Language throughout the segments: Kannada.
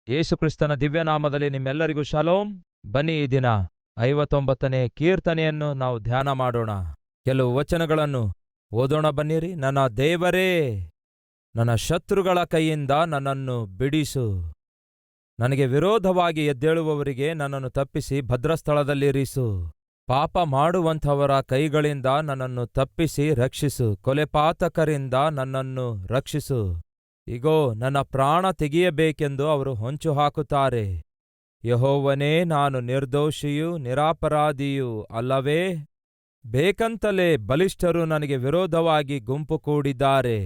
ಯೇಸು ಕ್ರಿಸ್ತನ ದಿವ್ಯನಾಮದಲ್ಲಿ ನಿಮ್ಮೆಲ್ಲರಿಗೂ ಶಾಲೋಮ್. ಬನ್ನಿ, ಈ ದಿನ 59ನೇ ಕೀರ್ತನೆಯನ್ನು ನಾವು ಧ್ಯಾನ ಮಾಡೋಣ. ಕೆಲವು ವಚನಗಳನ್ನು ಓದೋಣ ಬನ್ನಿರಿ. ನನ್ನ ದೇವರೇ, ನನ್ನ ಶತ್ರುಗಳ ಕೈಯಿಂದ ನನ್ನನ್ನು ಬಿಡಿಸು. ನನಗೆ ವಿರೋಧವಾಗಿ ಎದ್ದೇಳುವವರಿಗೆ ನನ್ನನ್ನು ತಪ್ಪಿಸಿ ಭದ್ರಸ್ಥಳದಲ್ಲಿರಿಸು. ಪಾಪ ಮಾಡುವಂಥವರ ಕೈಗಳಿಂದ ನನ್ನನ್ನು ತಪ್ಪಿಸಿ ರಕ್ಷಿಸು. ಕೊಲೆಪಾತಕರಿಂದ ನನ್ನನ್ನು ರಕ್ಷಿಸು. ಇಗೋ, ನನ್ನ ಪ್ರಾಣ ತೆಗೆಯಬೇಕೆಂದು ಅವರು ಹೊಂಚು ಹಾಕುತ್ತಾರೆ. ಯೆಹೋವನೇ, ನಾನು ನಿರ್ದೋಷಿಯೂ ನಿರಪರಾಧಿಯೂ ಅಲ್ಲವೇ? ಬೇಕಂತಲೇ ಬಲಿಷ್ಠರು ನನಗೆ ವಿರೋಧವಾಗಿ ಗುಂಪು ಕೂಡಿದ್ದಾರೆ.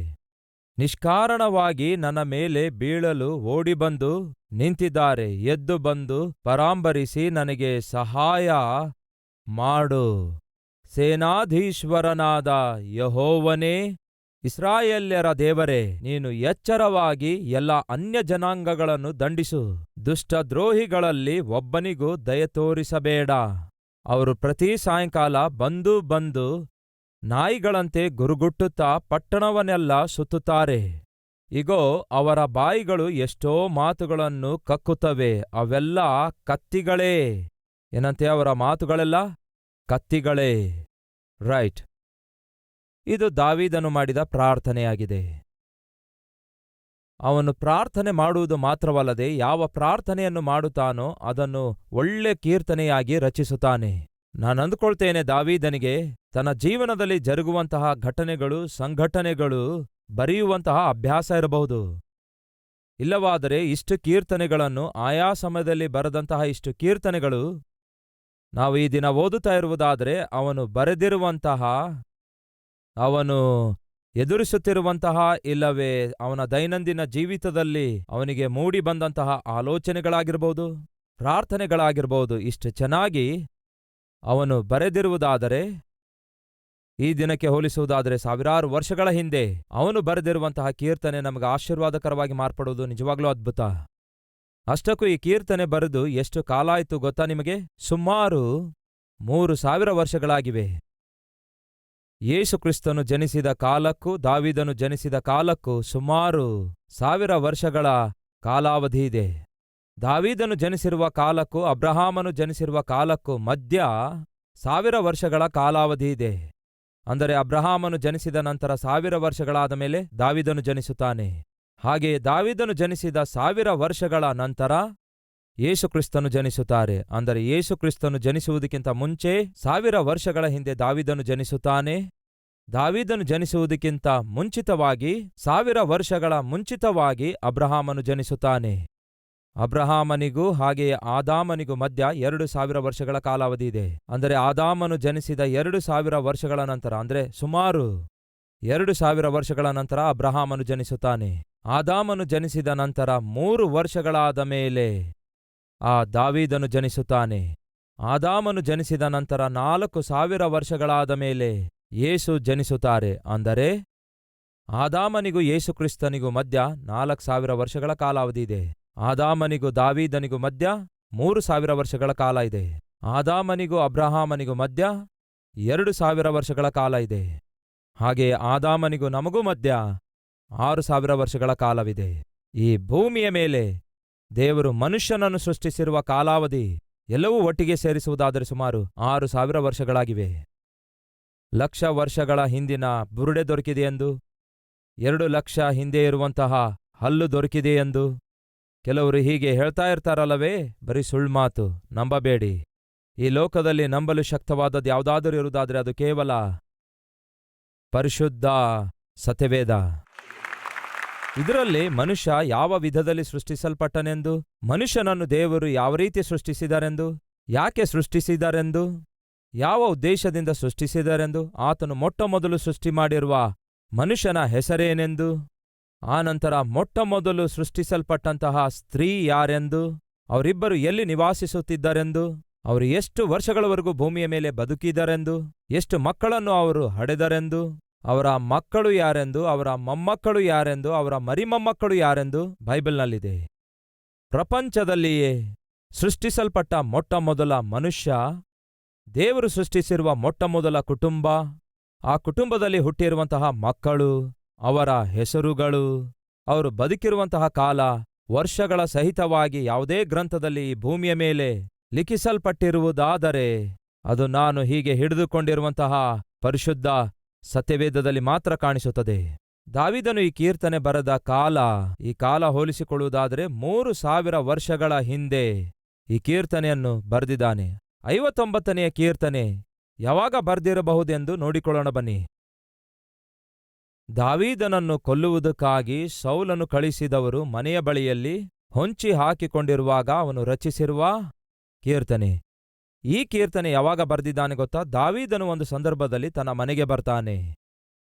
ನಿಷ್ಕಾರಣವಾಗಿ ನನ್ನ ಮೇಲೆ ಬೀಳಲು ಓಡಿಬಂದು ನಿಂತಿದ್ದಾರೆ. ಎದ್ದು ಬಂದು ಪರಾಂಬರಿಸಿ ನನಗೆ ಸಹಾಯ ಮಾಡು. ಸೇನಾಧೀಶ್ವರನಾದ ಯೆಹೋವನೇ, ಇಸ್ರಾಯೇಲ್ಯರ ದೇವರೇ, ನೀನು ಎಚ್ಚರವಾಗಿ ಎಲ್ಲ ಅನ್ಯಜನಾಂಗಗಳನ್ನು ದಂಡಿಸು. ದುಷ್ಟದ್ರೋಹಿಗಳಲ್ಲಿ ಒಬ್ಬನಿಗೂ ದಯೆ ತೋರಿಸಬೇಡ. ಅವರು ಪ್ರತಿ ಸಾಯಂಕಾಲ ಬಂದು ನಾಯಿಗಳಂತೆ ಗುರುಗುಟ್ಟುತ್ತಾ ಪಟ್ಟಣವನ್ನೆಲ್ಲ ಸುತ್ತುತ್ತಾರೆ. ಇಗೋ, ಅವರ ಬಾಯಿಗಳು ಎಷ್ಟೋ ಮಾತುಗಳನ್ನು ಕಕ್ಕುತ್ತವೆ. ಅವೆಲ್ಲ ಕತ್ತಿಗಳೇ. ಏನಂತೆ? ಅವರ ಮಾತುಗಳೆಲ್ಲ ಕತ್ತಿಗಳೇ. ರೈಟ್. ಇದು ದಾವೀದನು ಮಾಡಿದ ಪ್ರಾರ್ಥನೆಯಾಗಿದೆ. ಅವನು ಪ್ರಾರ್ಥನೆ ಮಾಡುವುದು ಮಾತ್ರವಲ್ಲದೆ ಯಾವ ಪ್ರಾರ್ಥನೆಯನ್ನು ಮಾಡುತ್ತಾನೋ ಅದನ್ನು ಒಳ್ಳೆ ಕೀರ್ತನೆಯಾಗಿ ರಚಿಸುತ್ತಾನೆ. ನಾನಂದುಕೊಳ್ತೇನೆ, ದಾವೀದನಿಗೆ ತನ್ನ ಜೀವನದಲ್ಲಿ ಜರುಗುವಂತಹ ಘಟನೆಗಳು, ಸಂಘಟನೆಗಳು ಬರೆಯುವಂತಹ ಅಭ್ಯಾಸ ಇರಬಹುದು. ಇಲ್ಲವಾದರೆ ಇಷ್ಟು ಕೀರ್ತನೆಗಳನ್ನು, ಆಯಾ ಸಮಯದಲ್ಲಿ ಬರೆದಂತಹ ಇಷ್ಟು ಕೀರ್ತನೆಗಳು ನಾವು ಈ ದಿನ ಓದುತ್ತಾ ಇರುವುದಾದರೆ, ಅವನು ಬರೆದಿರುವಂತಹ, ಅವನು ಎದುರಿಸುತ್ತಿರುವಂತಹ, ಇಲ್ಲವೇ ಅವನ ದೈನಂದಿನ ಜೀವಿತದಲ್ಲಿ ಅವನಿಗೆ ಮೂಡಿ ಬಂದಂತಹ ಆಲೋಚನೆಗಳಾಗಿರ್ಬೋದು, ಪ್ರಾರ್ಥನೆಗಳಾಗಿರ್ಬೋದು, ಇಷ್ಟು ಚೆನ್ನಾಗಿ ಅವನು ಬರೆದಿರುವುದಾದರೆ, ಈ ದಿನಕ್ಕೆ ಹೋಲಿಸುವುದಾದರೆ ಸಾವಿರಾರು ವರ್ಷಗಳ ಹಿಂದೆ ಅವನು ಬರೆದಿರುವಂತಹ ಕೀರ್ತನೆ ನಮಗೆ ಆಶೀರ್ವಾದಕರವಾಗಿ ಮಾರ್ಪಡುವುದು ನಿಜವಾಗ್ಲೂ ಅದ್ಭುತ. ಅಷ್ಟಕ್ಕೂ ಈ ಕೀರ್ತನೆ ಬರೆದು ಎಷ್ಟು ಕಾಲ ಆಯಿತು ಗೊತ್ತಾ ನಿಮಗೆ? ಸುಮಾರು 3000 ವರ್ಷಗಳಾಗಿವೆ. ಯೇಸು ಕ್ರಿಸ್ತನು ಜನಿಸಿದ ಕಾಲಕ್ಕೂ ದಾವೀದನು ಜನಿಸಿದ ಕಾಲಕ್ಕೂ ಸುಮಾರು 1000 ವರ್ಷಗಳ ಕಾಲಾವಧಿ ಇದೆ. ದಾವೀದನು ಜನಿಸಿರುವ ಕಾಲಕ್ಕೂ ಅಬ್ರಹಾಮನು ಜನಿಸಿರುವ ಕಾಲಕ್ಕೂ ಮಧ್ಯ 1000 ವರ್ಷಗಳ ಕಾಲಾವಧಿ ಇದೆ. ಅಂದರೆ ಅಬ್ರಹಾಮನು ಜನಿಸಿದ ನಂತರ 1000 ವರ್ಷಗಳಾದ ಮೇಲೆ ದಾವೀದನು ಜನಿಸುತ್ತಾನೆ. ಹಾಗೆಯೇ ದಾವೀದನು ಜನಿಸಿದ 1000 ವರ್ಷಗಳ ನಂತರ ಯೇಸು ಕ್ರಿಸ್ತನು ಜನಿಸುತ್ತಾರೆ. ಅಂದರೆ ಯೇಸು ಕ್ರಿಸ್ತನು ಜನಿಸುವುದಕ್ಕಿಂತ ಮುಂಚೆ 1000 ವರ್ಷಗಳ ಹಿಂದೆ ದಾವೀದನು ಜನಿಸುತ್ತಾನೆ. ದಾವೀದನು ಜನಿಸುವುದಕ್ಕಿಂತ ಮುಂಚಿತವಾಗಿ 1000 ವರ್ಷಗಳ ಮುಂಚಿತವಾಗಿ ಅಬ್ರಹಾಮನು ಜನಿಸುತ್ತಾನೆ. ಅಬ್ರಹಾಮನಿಗೂ ಹಾಗೆಯೇ ಆದಾಮನಿಗೂ ಮಧ್ಯ 2000 ವರ್ಷಗಳ ಕಾಲಾವಧಿ ಇದೆ. ಅಂದರೆ ಆದಾಮನು ಜನಿಸಿದ 2000 ವರ್ಷಗಳ ನಂತರ, ಅಂದರೆ ಸುಮಾರು 2000 ವರ್ಷಗಳ ನಂತರ ಅಬ್ರಹಾಮನು ಜನಿಸುತ್ತಾನೆ. ಆದಾಮನು ಜನಿಸಿದ ನಂತರ 3 ವರ್ಷಗಳಾದ ಮೇಲೆ ದಾವೀದನು ಜನಿಸುತ್ತಾನೆ. ಆದಾಮನು ಜನಿಸಿದ ನಂತರ 4000 ವರ್ಷಗಳಾದ ಮೇಲೆ ಯೇಸು ಜನಿಸುತ್ತಾರೆ. ಅಂದರೆ ಆದಾಮನಿಗೂ ಯೇಸು ಕ್ರಿಸ್ತನಿಗೂ ಮಧ್ಯ 4000 ವರ್ಷಗಳ ಕಾಲಾವಧಿ ಇದೆ. ಆದಾಮನಿಗೂ ದಾವೀದನಿಗೂ ಮಧ್ಯ 3000 ವರ್ಷಗಳ ಕಾಲ ಇದೆ. ಆದಾಮನಿಗೂ ಅಬ್ರಹಾಮನಿಗೂ ಮಧ್ಯ 2000 ವರ್ಷಗಳ ಕಾಲ ಇದೆ. ಹಾಗೆಯೇ ಆದಾಮನಿಗೂ ನಮಗೂ ಮಧ್ಯ 6000 ವರ್ಷಗಳ ಕಾಲವಿದೆ. ಈ ಭೂಮಿಯ ಮೇಲೆ ದೇವರು ಮನುಷ್ಯನನ್ನು ಸೃಷ್ಟಿಸಿರುವ ಕಾಲಾವಧಿ ಎಲ್ಲವೂ ಒಟ್ಟಿಗೆ ಸೇರಿಸುವುದಾದರೆ ಸುಮಾರು 6000 ವರ್ಷಗಳಾಗಿವೆ. 1,00,000 ವರ್ಷಗಳ ಹಿಂದಿನ ಬುರುಡೆ ದೊರಕಿದೆಯೆಂದು, 2 ಲಕ್ಷ ಹಿಂದೆ ಇರುವಂತಹ ಹಲ್ಲು ದೊರಕಿದೆಯೆಂದು ಕೆಲವರು ಹೀಗೆ ಹೇಳ್ತಾ ಇರ್ತಾರಲ್ಲವೇ? ಬರೀ ಸುಳ್ಮಾತು, ನಂಬಬೇಡಿ. ಈ ಲೋಕದಲ್ಲಿ ನಂಬಲು ಶಕ್ತವಾದದ್ದು ಯಾವುದಾದರೂ ಇರುವುದಾದರೆ ಅದು ಕೇವಲ ಪರಿಶುದ್ಧ ಸತ್ಯವೇದ. ಇದರಲ್ಲಿ ಮನುಷ್ಯ ಯಾವ ವಿಧದಲ್ಲಿ ಸೃಷ್ಟಿಸಲ್ಪಟ್ಟನೆಂದು, ಮನುಷ್ಯನನ್ನು ದೇವರು ಯಾವ ರೀತಿ ಸೃಷ್ಟಿಸಿದರೆಂದು, ಯಾಕೆ ಸೃಷ್ಟಿಸಿದರೆಂದು, ಯಾವ ಉದ್ದೇಶದಿಂದ ಸೃಷ್ಟಿಸಿದರೆಂದು, ಆತನು ಮೊಟ್ಟಮೊದಲು ಸೃಷ್ಟಿ ಮಾಡಿರುವ ಮನುಷ್ಯನ ಹೆಸರೇನೆಂದು, ಆನಂತರ ಮೊಟ್ಟಮೊದಲು ಸೃಷ್ಟಿಸಲ್ಪಟ್ಟಂತಹ ಸ್ತ್ರೀ ಯಾರೆಂದು, ಅವರಿಬ್ಬರು ಎಲ್ಲಿ ನಿವಾಸಿಸುತ್ತಿದ್ದರೆಂದು, ಅವರು ಎಷ್ಟು ವರ್ಷಗಳವರೆಗೂ ಭೂಮಿಯ ಮೇಲೆ ಬದುಕಿದರೆಂದು, ಎಷ್ಟು ಮಕ್ಕಳನ್ನು ಅವರು ಹಡೆದರೆಂದು, ಅವರ ಮಕ್ಕಳು ಯಾರೆಂದು, ಅವರ ಮೊಮ್ಮಕ್ಕಳು ಯಾರೆಂದು, ಅವರ ಮರಿಮೊಮ್ಮಕ್ಕಳು ಯಾರೆಂದು ಬೈಬಲ್ನಲ್ಲಿದೆ. ಪ್ರಪಂಚದಲ್ಲಿಯೇ ಸೃಷ್ಟಿಸಲ್ಪಟ್ಟ ಮೊಟ್ಟಮೊದಲ ಮನುಷ್ಯ, ದೇವರು ಸೃಷ್ಟಿಸಿರುವ ಮೊಟ್ಟಮೊದಲ ಕುಟುಂಬ, ಆ ಕುಟುಂಬದಲ್ಲಿ ಹುಟ್ಟಿರುವಂತಹ ಮಕ್ಕಳು, ಅವರ ಹೆಸರುಗಳು, ಅವರು ಬದುಕಿರುವಂತಹ ಕಾಲ, ವರ್ಷಗಳ ಸಹಿತವಾಗಿ ಯಾವುದೇ ಗ್ರಂಥದಲ್ಲಿ ಈ ಭೂಮಿಯ ಮೇಲೆ ಲಿಖಿಸಲ್ಪಟ್ಟಿರುವುದಾದರೆ ಅದು ನಾನು ಹೀಗೆ ಹಿಡಿದುಕೊಂಡಿರುವಂತಹ ಪರಿಶುದ್ಧ ಸತ್ಯವೇದದಲ್ಲಿ ಮಾತ್ರ ಕಾಣಿಸುತ್ತದೆ. ದಾವೀದನು ಈ ಕೀರ್ತನೆ ಬರೆದ ಕಾಲ, ಈ ಕಾಲ ಹೋಲಿಸಿಕೊಳ್ಳುವುದಾದರೆ 3000 ವರ್ಷಗಳ ಹಿಂದೆ ಈ ಕೀರ್ತನೆಯನ್ನು ಬರೆದಿದ್ದಾನೆ. 59ನೆಯ ಕೀರ್ತನೆ ಯಾವಾಗ ಬರೆದಿರಬಹುದೆಂದು ನೋಡಿಕೊಳ್ಳೋಣ ಬನ್ನಿ. ದಾವೀದನನ್ನು ಕೊಲ್ಲುವುದಕ್ಕಾಗಿ ಸೌಲನು ಕಳಿಸಿದವರು ಮನೆಯ ಬಳಿಯಲ್ಲಿ ಹೊಂಚಿ ಹಾಕಿಕೊಂಡಿರುವಾಗ ಅವನು ರಚಿಸಿರುವ ಕೀರ್ತನೆ. ಈ ಕೀರ್ತನೆ ಯಾವಾಗ ಬರೆದಿದ್ದಾನೆ ಗೊತ್ತಾ? ದಾವೀದನು ಒಂದು ಸಂದರ್ಭದಲ್ಲಿ ತನ್ನ ಮನೆಗೆ ಬರ್ತಾನೆ.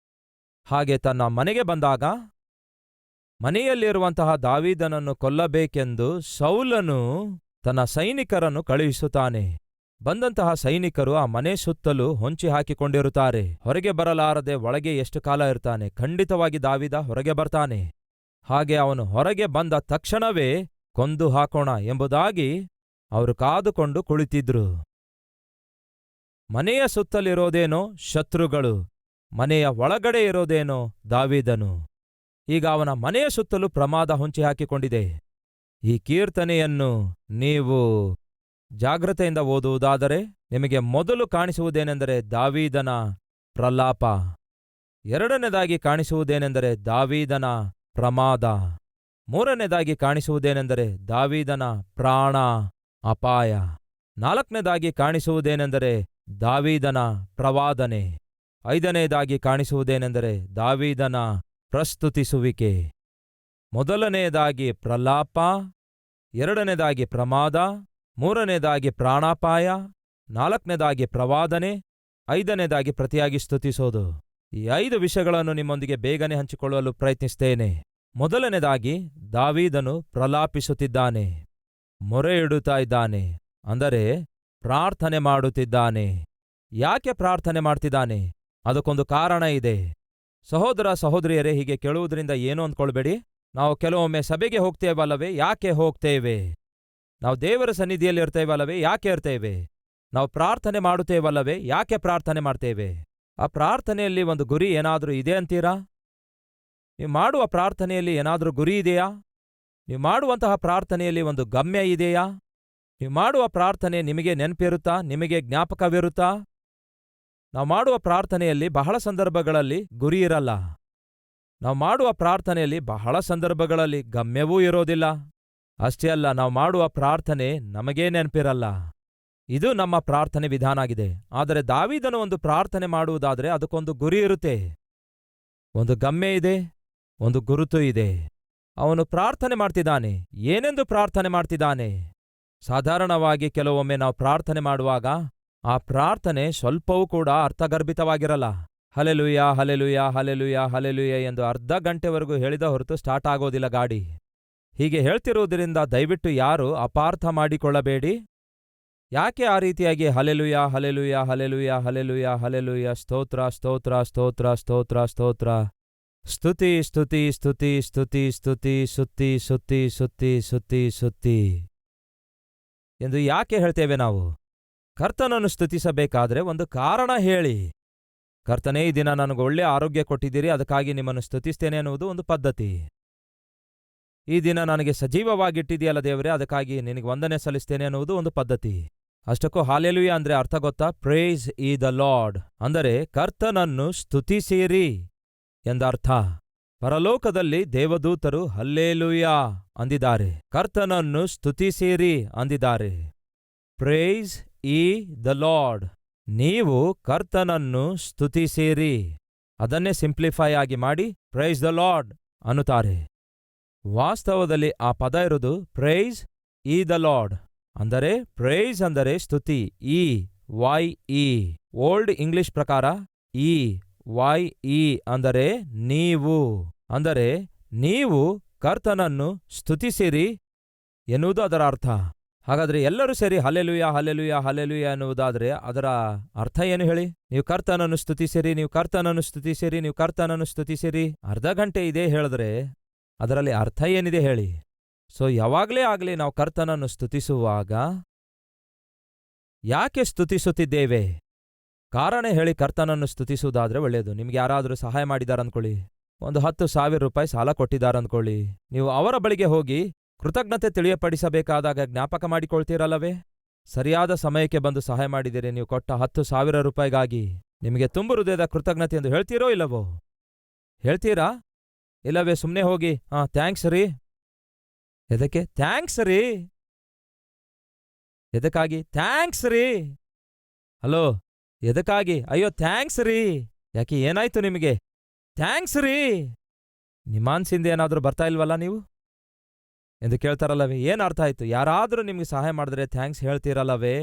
ಹಾಗೆ ತನ್ನ ಮನೆಗೆ ಬಂದಾಗ ಮನೆಯಲ್ಲಿರುವಂತಹ ದಾವೀದನನ್ನು ಕೊಲ್ಲಬೇಕೆಂದು ಸೌಲನು ತನ್ನ ಸೈನಿಕರನ್ನು ಕಳುಹಿಸುತ್ತಾನೆ. ಬಂದಂತಹ ಸೈನಿಕರು ಆ ಮನೆ ಸುತ್ತಲೂ ಹೊಂಚಿ ಹಾಕಿಕೊಂಡಿರುತ್ತಾರೆ. ಹೊರಗೆ ಬರಲಾರದೆ ಒಳಗೆ ಎಷ್ಟು ಕಾಲ ಇರ್ತಾನೆ? ಖಂಡಿತವಾಗಿ ದಾವೀದ ಹೊರಗೆ ಬರ್ತಾನೆ. ಹಾಗೆ ಅವನು ಹೊರಗೆ ಬಂದ ತಕ್ಷಣವೇ ಕೊಂದು ಹಾಕೋಣ ಎಂಬುದಾಗಿ ಅವರು ಕಾದುಕೊಂಡು ಕುಳಿತಿದ್ರು. ಮನೆಯ ಸುತ್ತಲಿರೋದೇನೋ ಶತ್ರುಗಳು, ಮನೆಯ ಒಳಗಡೆ ಇರೋದೇನೋ ದಾವೀದನು. ಈಗ ಅವನ ಮನೆಯ ಸುತ್ತಲೂ ಪ್ರಮಾದ ಹೊಂಚಿ ಹಾಕಿಕೊಂಡಿದೆ. ಈ ಕೀರ್ತನೆಯನ್ನು ನೀವು ಜಾಗ್ರತೆಯಿಂದ ಓದುವುದಾದರೆ ನಿಮಗೆ ಮೊದಲು ಕಾಣಿಸುವುದೇನೆಂದರೆ ದಾವೀದನ ಪ್ರಲಾಪ, ಎರಡನೇದಾಗಿ ಕಾಣಿಸುವುದೇನೆಂದರೆ ದಾವೀದನ ಪ್ರಮಾದ, ಮೂರನೇದಾಗಿ ಕಾಣಿಸುವುದೇನೆಂದರೆ ದಾವೀದನ ಪ್ರಾಣ ಅಪಾಯ, ನಾಲ್ಕನೇದಾಗಿ ಕಾಣಿಸುವುದೇನೆಂದರೆ ದಾವೀದನ ಪ್ರವಾದನೆ, ಐದನೇದಾಗಿ ಕಾಣಿಸುವುದೇನೆಂದರೆ ದಾವೀದನ ಪ್ರಸ್ತುತಿಸುವಿಕೆ. ಮೊದಲನೆಯದಾಗಿ ಪ್ರಲಾಪ, ಎರಡನೇದಾಗಿ ಪ್ರಮಾದ, ಮೂರನೇದಾಗಿ ಪ್ರಾಣಾಪಾಯ, ನಾಲ್ಕನೇದಾಗಿ ಪ್ರವಾದನೆ, ಐದನೇದಾಗಿ ಪ್ರತಿಯಾಗಿ ಸ್ತುತಿಸೋದು. ಈ 5 ವಿಷಯಗಳನ್ನು ನಿಮ್ಮೊಂದಿಗೆ ಬೇಗನೆ ಹಂಚಿಕೊಳ್ಳಲು ಪ್ರಯತ್ನಿಸ್ತೇನೆ. ಮೊದಲನೇದಾಗಿ ದಾವೀದನು ಪ್ರಲಾಪಿಸುತ್ತಿದ್ದಾನೆ, ಮೊರೆ ಇಡುತ್ತಾ ಇದ್ದಾನೆ, ಅಂದರೆ ಪ್ರಾರ್ಥನೆ ಮಾಡುತ್ತಿದ್ದಾನೆ. ಯಾಕೆ ಪ್ರಾರ್ಥನೆ ಮಾಡ್ತಿದ್ದಾನೆ? ಅದಕ್ಕೊಂದು ಕಾರಣ ಇದೆ. ಸಹೋದರ ಸಹೋದರಿಯರೇ, ಹೀಗೆ ಕೇಳುವುದರಿಂದ ಏನೂ ಅಂದ್ಕೊಳ್ಬೇಡಿ. ನಾವು ಕೆಲವೊಮ್ಮೆ ಸಭೆಗೆ ಹೋಗ್ತೇವಲ್ಲವೇ? ಯಾಕೆ ಹೋಗ್ತೇವೆ? ನಾವು ದೇವರ ಸನ್ನಿಧಿಯಲ್ಲಿ ಇರ್ತೇವಲ್ಲವೇ? ಯಾಕೆ ಇರ್ತೇವೆ? ನಾವು ಪ್ರಾರ್ಥನೆ ಮಾಡುತ್ತೇವಲ್ಲವೇ? ಯಾಕೆ ಪ್ರಾರ್ಥನೆ ಮಾಡ್ತೇವೆ? ಆ ಪ್ರಾರ್ಥನೆಯಲ್ಲಿ ಒಂದು ಗುರಿ ಏನಾದರೂ ಇದೆ ಅಂತೀರಾ? ನೀವು ಮಾಡುವ ಪ್ರಾರ್ಥನೆಯಲ್ಲಿ ಏನಾದರೂ ಗುರಿ ಇದೆಯಾ? ನೀವು ಮಾಡುವಂತಹ ಪ್ರಾರ್ಥನೆಯಲ್ಲಿ ಒಂದು ಗಮ್ಯ ಇದೆಯಾ? ನೀವು ಮಾಡುವ ಪ್ರಾರ್ಥನೆ ನಿಮಗೆ ನೆನಪಿರುತ್ತಾ? ನಿಮಗೆ ಜ್ಞಾಪಕವಿರುತ್ತಾ? ನಾವು ಮಾಡುವ ಪ್ರಾರ್ಥನೆಯಲ್ಲಿ ಬಹಳ ಸಂದರ್ಭಗಳಲ್ಲಿ ಗುರಿ ಇರಲ್ಲ. ನಾವು ಮಾಡುವ ಪ್ರಾರ್ಥನೆಯಲ್ಲಿ ಬಹಳ ಸಂದರ್ಭಗಳಲ್ಲಿ ಗಮ್ಯವೂ ಇರೋದಿಲ್ಲ. ಅಷ್ಟೇ ಅಲ್ಲ, ನಾವು ಮಾಡುವ ಪ್ರಾರ್ಥನೆ ನಮಗೇ ನೆನಪಿರಲ್ಲ. ಇದು ನಮ್ಮ ಪ್ರಾರ್ಥನೆ ವಿಧಾನ ಆಗಿದೆ. ಆದರೆ ದಾವೀದನು ಒಂದು ಪ್ರಾರ್ಥನೆ ಮಾಡುವುದಾದರೆ ಅದಕ್ಕೊಂದು ಗುರಿ ಇರುತ್ತೆ, ಒಂದು ಗಮ್ಯ ಇದೆ, ಒಂದು ಗುರುತು ಇದೆ. ಅವನು ಪ್ರಾರ್ಥನೆ ಮಾಡ್ತಿದ್ದಾನೆ. ಏನೆಂದು ಪ್ರಾರ್ಥನೆ ಮಾಡ್ತಿದ್ದಾನೆ? ಸಾಧಾರಣವಾಗಿ ಕೆಲವೊಮ್ಮೆ ನಾವು ಪ್ರಾರ್ಥನೆ ಮಾಡುವಾಗ ಆ ಪ್ರಾರ್ಥನೆ ಸ್ವಲ್ಪವೂ ಕೂಡ ಅರ್ಥಗರ್ಭಿತವಾಗಿರಲ್ಲ. ಹಲೆಲುಯ ಹಲೆಲುಯ ಹಲೆಲುಯ ಹಲೆಲುಯ ಎಂದು ಅರ್ಧ ಗಂಟೆವರೆಗೂ ಹೇಳಿದ ಹೊರತು ಸ್ಟಾರ್ಟ್ ಆಗೋದಿಲ್ಲ ಗಾಡಿ. ಹೀಗೆ ಹೇಳ್ತಿರುವುದರಿಂದ ದಯವಿಟ್ಟು ಯಾರು ಅಪಾರ್ಥ ಮಾಡಿಕೊಳ್ಳಬೇಡಿ. ಯಾಕೆ ಆ ರೀತಿಯಾಗಿ hallelujah hallelujah hallelujah hallelujah hallelujah ಸ್ತೋತ್ರ ಸ್ತೋತ್ರ ಸ್ತೋತ್ರ ಸ್ತೋತ್ರ ಸ್ತೋತ್ರ ಸ್ತುತಿ ಸ್ತುತಿ ಸ್ತುತಿ ಸ್ತುತಿ ಸ್ತುತಿ ಸುತ್ತಿ ಸುತ್ತಿ ಸುತ್ತಿ ಸುತ್ತಿ ಸುತ್ತಿ ಎಂದು ಯಾಕೆ ಹೇಳ್ತೇವೆ ನಾವು? ಕರ್ತನನ್ನು ಸ್ತುತಿಸಬೇಕಾದ್ರೆ ಒಂದು ಕಾರಣ ಹೇಳಿ. ಕರ್ತನೇ, ಈ ದಿನ ನನಗೆ ಒಳ್ಳೆ ಆರೋಗ್ಯ ಕೊಟ್ಟಿದ್ದೀರಿ, ಅದಕ್ಕಾಗಿ ನಿಮ್ಮನ್ನು ಸ್ತುತಿಸ್ತೇನೆ ಅನ್ನುವುದು ಒಂದು ಪದ್ಧತಿ. ಈ ದಿನ ನನಗೆ ಸಜೀವವಾಗಿಟ್ಟಿದೆಯಲ್ಲ ದೇವರೇ, ಅದಕ್ಕಾಗಿ ನಿನಗೆ ವಂದನೆ ಸಲ್ಲಿಸ್ತೇನೆ ಅನ್ನುವುದು ಒಂದು ಪದ್ಧತಿ. ಅಷ್ಟಕ್ಕೂ ಹಾಲೆಲುಯ ಅಂದ್ರೆ ಅರ್ಥ ಗೊತ್ತಾ? ಪ್ರೈಸ್ ಈ ದ ಲಾರ್ಡ್, ಅಂದರೆ ಕರ್ತನನ್ನು ಸ್ತುತಿಸಿರಿ ಎಂದರ್ಥ. ಪರಲೋಕದಲ್ಲಿ ದೇವದೂತರು ಹಲ್ಲೇಲುಯಾ ಅಂದಿದ್ದಾರೆ, ಕರ್ತನನ್ನು ಸ್ತುತಿಸಿರಿ ಅಂದಿದ್ದಾರೆ. ಪ್ರೈಸ್ ಈ ದ ಲಾರ್ಡ್, ನೀವು ಕರ್ತನನ್ನು ಸ್ತುತಿಸಿರಿ, ಅದನ್ನೇ ಸಿಂಪ್ಲಿಫೈ ಆಗಿ ಮಾಡಿ ಪ್ರೈಸ್ ದ ಲಾರ್ಡ್ ಅನ್ನುತ್ತಾರೆ. ವಾಸ್ತವದಲ್ಲಿ ಆ ಪದ ಇರುವುದು ಪ್ರೈಸ್ ಈ ದ ಲಾರ್ಡ್, ಅಂದರೆ ಪ್ರೈಸ್ ಅಂದರೆ ಸ್ತುತಿ, E Y E. Old English ಪ್ರಕಾರ ಇ ವೈ ಇ ಅಂದರೆ ನೀವು, ಅಂದರೆ ನೀವು ಕರ್ತನನ್ನು ಸ್ತುತಿಸಿರಿ ಎನ್ನುವುದು ಅದರ ಅರ್ಥ. ಹಾಗಾದ್ರೆ ಎಲ್ಲರೂ ಸೇರಿ ಹಲ್ಲೆಲೂಯ ಹಲ್ಲೆಲೂಯ ಹಲ್ಲೆಲೂಯ ಎನ್ನುವುದಾದ್ರೆ ಅದರ ಅರ್ಥ ಏನು ಹೇಳಿ? ನೀವು ಕರ್ತನನ್ನು ಸ್ತುತಿಸಿರಿ, ನೀವು ಕರ್ತನನ್ನು ಸ್ತುತಿಸಿರಿ, ನೀವು ಕರ್ತನನ್ನು ಸ್ತುತಿಸಿರಿ. ಅರ್ಧ ಗಂಟೆ ಇದೇ ಹೇಳಿದ್ರೆ ಅದರಲ್ಲಿ ಅರ್ಥ ಏನಿದೆ ಹೇಳಿ? ಸೊ ಯಾವಾಗಲೇ ಆಗಲಿ ನಾವು ಕರ್ತನನ್ನು ಸ್ತುತಿಸುವಾಗ ಯಾಕೆ ಸ್ತುತಿಸುತ್ತಿದ್ದೇವೆ? ಕಾರಣ ಹೇಳಿ ಕರ್ತನನ್ನು ಸ್ತುತಿಸುವುದಾದ್ರೆ ಒಳ್ಳೆಯದು. ನಿಮ್ಗೆ ಯಾರಾದರೂ ಸಹಾಯ ಮಾಡಿದಾರಂದ್ಕೊಳ್ಳಿ, ಒಂದು 10,000 ರೂಪಾಯಿ ಸಾಲ ಕೊಟ್ಟಿದ್ದಾರಂದ್ಕೊಳ್ಳಿ. ನೀವು ಅವರ ಬಳಿಗೆ ಹೋಗಿ ಕೃತಜ್ಞತೆ ತಿಳಿಯಪಡಿಸಬೇಕಾದಾಗ ಜ್ಞಾಪಕ ಮಾಡಿಕೊಳ್ತೀರಲ್ಲವೇ? ಸರಿಯಾದ ಸಮಯಕ್ಕೆ ಬಂದು ಸಹಾಯ ಮಾಡಿದಿರಿ, ನೀವು ಕೊಟ್ಟ 10,000 ರೂಪಾಯಿಗಾಗಿ ನಿಮಗೆ ತುಂಬು ಹೃದಯದ ಕೃತಜ್ಞತೆ ಎಂದು ಹೇಳ್ತೀರೋ ಇಲ್ಲವೋ? ಹೇಳ್ತೀರಾ? ಇಲ್ಲವೇ ಸುಮ್ಮನೆ ಹೋಗಿ ಥ್ಯಾಂಕ್ಸ್ ರೀ. ಎದಕ್ಕೆ ಥ್ಯಾಂಕ್ಸ್ ರೀ? ಎದಕ್ಕಾಗಿ ಥ್ಯಾಂಕ್ಸ್ ರೀ? ಹಲೋ, ಎದಕ್ಕಾಗಿ? ಅಯ್ಯೋ ಥ್ಯಾಂಕ್ಸ್ ರೀ. ಯಾಕೆ, ಏನಾಯ್ತು ನಿಮಗೆ? ಥ್ಯಾಂಕ್ಸ್ ರೀ. ನಿಮ್ಮಾನ್ಸಿಂದ ಏನಾದರೂ ಬರ್ತಾ ಇಲ್ವಲ್ಲ ನೀವು ಎಂದು ಕೇಳ್ತಾರಲ್ಲವೇ? ಏನು ಅರ್ಥ ಆಯ್ತು? ಯಾರಾದರೂ ನಿಮಗೆ ಸಹಾಯ ಮಾಡಿದ್ರೆ ಥ್ಯಾಂಕ್ಸ್ ಹೇಳ್ತೀರಲ್ಲವೇ?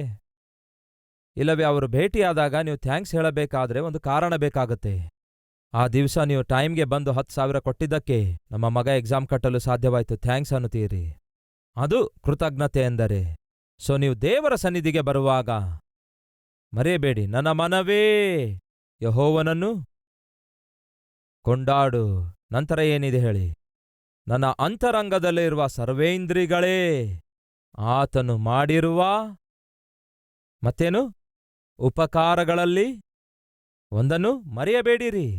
ಇಲ್ಲವೇ ಅವರು ಭೇಟಿಯಾದಾಗ ನೀವು ಥ್ಯಾಂಕ್ಸ್ ಹೇಳಬೇಕಾದ್ರೆ ಒಂದು ಕಾರಣ ಬೇಕಾಗುತ್ತೆ. ಆ ದಿವಸ ನೀವು ಟೈಮ್ಗೆ ಬಂದು 10,000 ಕೊಟ್ಟಿದ್ದಕ್ಕೆ ನಮ್ಮ ಮಗ ಎಕ್ಸಾಮ್ ಕಟ್ಟಲು ಸಾಧ್ಯವಾಯಿತು, ಥ್ಯಾಂಕ್ಸ್ ಅನ್ನುತ್ತೀರಿ. ಅದು ಕೃತಜ್ಞತೆ ಎಂದರೆ. ಸೊ ನೀವು ದೇವರ ಸನ್ನಿಧಿಗೆ ಬರುವಾಗ ಮರೆಯಬೇಡಿ, ನನ್ನ ಮನವೇ ಯೆಹೋವನನ್ನು ಕೊಂಡಾಡು. ನಂತರ ಏನಿದೆ ಹೇಳಿ? ನನ್ನ ಅಂತರಂಗದಲ್ಲಿರುವ ಸರ್ವೇಂದ್ರಿಗಳೇ ಆತನು ಮಾಡಿರುವ ಮತ್ತೇನು ಉಪಕಾರಗಳಲ್ಲಿ ಒಂದನ್ನು ಮರೆಯಬೇಡಿರಿ.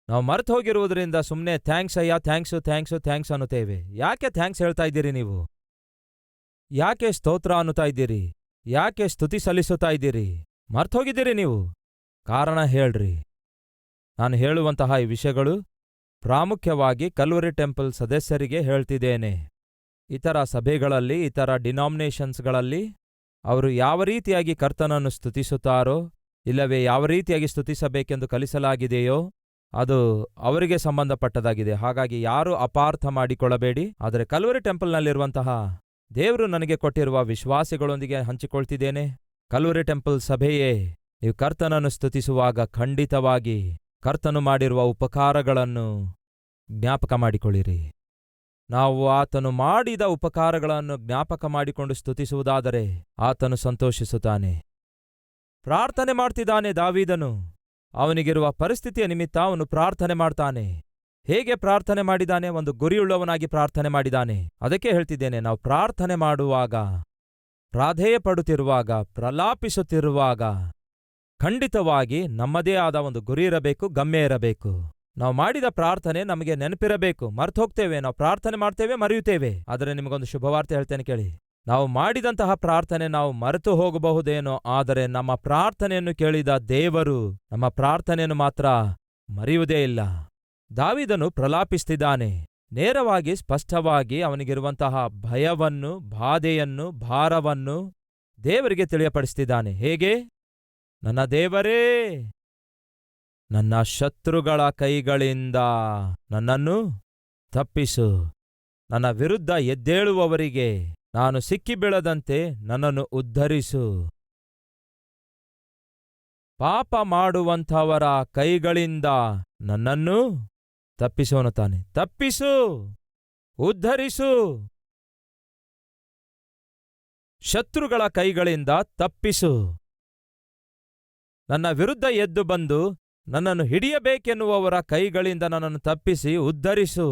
ನಾವು ಮರೆತು ಹೋಗಿರುವುದರಿಂದ ಸುಮ್ಮನೆ ಥ್ಯಾಂಕ್ಸ್ ಅಯ್ಯ, ಥ್ಯಾಂಕ್ಸು ಥ್ಯಾಂಕ್ಸು ಥ್ಯಾಂಕ್ಸ್ ಅನ್ನುತ್ತೇವೆ. ಯಾಕೆ ಥ್ಯಾಂಕ್ಸ್ ಹೇಳ್ತಾ ಇದ್ದೀರಿ ನೀವು? ಯಾಕೆ ಸ್ತೋತ್ರ ಅನ್ನುತ್ತಾ ಇದ್ದೀರಿ? ಯಾಕೆ ಸ್ತುತಿ ಸಲ್ಲಿಸುತ್ತಾ ಇದ್ದೀರಿ? ಮರ್ತೋಗಿದ್ದೀರಿ ನೀವು. ಕಾರಣ ಹೇಳ್ರಿ. ನಾನು ಹೇಳುವಂತಹ ಈ ವಿಷಯಗಳು ಪ್ರಾಮುಖ್ಯವಾಗಿ ಕಲ್ವರಿ ಟೆಂಪಲ್ ಸದಸ್ಯರಿಗೆ ಹೇಳ್ತಿದ್ದೇನೆ. ಇತರ ಸಭೆಗಳಲ್ಲಿ, ಇತರ ಡಿನಾಮಿನೇಷನ್ಸ್ಗಳಲ್ಲಿ ಅವರು ಯಾವ ರೀತಿಯಾಗಿ ಕರ್ತನನ್ನು ಸ್ತುತಿಸುತ್ತಾರೋ, ಇಲ್ಲವೇ ಯಾವ ರೀತಿಯಾಗಿ ಸ್ತುತಿಸಬೇಕೆಂದು ಕಲಿಸಲಾಗಿದೆಯೋ ಅದು ಅವರಿಗೆ ಸಂಬಂಧಪಟ್ಟದಾಗಿದೆ. ಹಾಗಾಗಿ ಯಾರೂ ಅಪಾರ್ಥ ಮಾಡಿಕೊಳ್ಳಬೇಡಿ. ಆದರೆ ಕಲ್ವರಿ ಟೆಂಪಲ್ನಲ್ಲಿರುವಂತಹ ದೇವರು ನನಗೆ ಕೊಟ್ಟಿರುವ ವಿಶ್ವಾಸಿಗಳೊಂದಿಗೆ ಹಂಚಿಕೊಳ್ತಿದ್ದೇನೆ. ಕಲ್ವರಿ ಟೆಂಪಲ್ ಸಭೆಯೇ, ನೀವು ಕರ್ತನನ್ನು ಸ್ತುತಿಸುವಾಗ ಖಂಡಿತವಾಗಿ ಕರ್ತನು ಮಾಡಿರುವ ಉಪಕಾರಗಳನ್ನು ಜ್ಞಾಪಕ ಮಾಡಿಕೊಳ್ಳಿರಿ. ನಾವು ಆತನು ಮಾಡಿದ ಉಪಕಾರಗಳನ್ನು ಜ್ಞಾಪಕ ಮಾಡಿಕೊಂಡು ಸ್ತುತಿಸುವುದಾದರೆ ಆತನು ಸಂತೋಷಿಸುತ್ತಾನೆ. ಪ್ರಾರ್ಥನೆ ಮಾಡ್ತಿದ್ದಾನೆ ದಾವೀದನು. ಅವನಿಗಿರುವ ಪರಿಸ್ಥಿತಿಯ ನಿಮಿತ್ತ ಅವನು ಪ್ರಾರ್ಥನೆ ಮಾಡ್ತಾನೆ. ಹೇಗೆ ಪ್ರಾರ್ಥನೆ ಮಾಡಿದಾನೆ? ಒಂದು ಗುರಿಯುಳ್ಳವನಾಗಿ ಪ್ರಾರ್ಥನೆ ಮಾಡಿದಾನೆ. ಅದಕ್ಕೆ ಹೇಳ್ತಿದ್ದೇನೆ, ನಾವು ಪ್ರಾರ್ಥನೆ ಮಾಡುವಾಗ, ಪ್ರಾಧೇಯ ಪಡುತ್ತಿರುವಾಗ, ಪ್ರಲಾಪಿಸುತ್ತಿರುವಾಗ ಖಂಡಿತವಾಗಿ ನಮ್ಮದೇ ಆದ ಒಂದು ಗುರಿ ಇರಬೇಕು, ಗಮ್ಯ ಇರಬೇಕು. ನಾವು ಮಾಡಿದ ಪ್ರಾರ್ಥನೆ ನಮಗೆ ನೆನಪಿರಬೇಕು. ಮರ್ತು ಹೋಗ್ತೇವೆ, ನಾವು ಪ್ರಾರ್ಥನೆ ಮಾಡ್ತೇವೆ, ಮರೆಯುತ್ತೇವೆ. ಆದರೆ ನಿಮಗೊಂದು ಶುಭವಾರ್ತೆ ಹೇಳ್ತೇನೆ ಕೇಳಿ. ನಾವು ಮಾಡಿದಂತಹ ಪ್ರಾರ್ಥನೆ ನಾವು ಮರೆತು ಹೋಗಬಹುದೇನೋ, ಆದರೆ ನಮ್ಮ ಪ್ರಾರ್ಥನೆಯನ್ನು ಕೇಳಿದ ದೇವರು ನಮ್ಮ ಪ್ರಾರ್ಥನೆಯನ್ನು ಮಾತ್ರ ಮರೆಯುವುದೇ ಇಲ್ಲ. ದಾವೀದನು ಪ್ರಲಾಪಿಸ್ತಿದ್ದಾನೆ. ನೇರವಾಗಿ ಸ್ಪಷ್ಟವಾಗಿ ಅವನಿಗಿರುವಂತಹ ಭಯವನ್ನು, ಬಾಧೆಯನ್ನು, ಭಾರವನ್ನು ದೇವರಿಗೆ ತಿಳಿಯಪಡಿಸ್ತಿದ್ದಾನೆ. ಹೇಗೆ? ನನ್ನ ದೇವರೇ, ನನ್ನ ಶತ್ರುಗಳ ಕೈಗಳಿಂದ ನನ್ನನ್ನು ತಪ್ಪಿಸು. ನನ್ನ ವಿರುದ್ಧ ಎದ್ದೇಳುವವರಿಗೆ ನಾನು ಸಿಕ್ಕಿಬೀಳದಂತೆ ನನ್ನನ್ನು ಉದ್ಧರಿಸು. ಪಾಪ ಮಾಡುವಂಥವರ ಕೈಗಳಿಂದ ನನ್ನನ್ನು ತಪ್ಪಿಸು ಅನ್ನುತ್ತಾನೆ. ತಪ್ಪಿಸು, ಉದ್ಧರಿಸು. ಶತ್ರುಗಳ ಕೈಗಳಿಂದ ತಪ್ಪಿಸು. ನನ್ನ ವಿರುದ್ಧ ಎದ್ದು ಬಂದು ನನ್ನನ್ನು ಹಿಡಿಯಬೇಕೆನ್ನುವವರ ಕೈಗಳಿಂದ ನನ್ನನ್ನು ತಪ್ಪಿಸಿ ಉದ್ಧರಿಸು.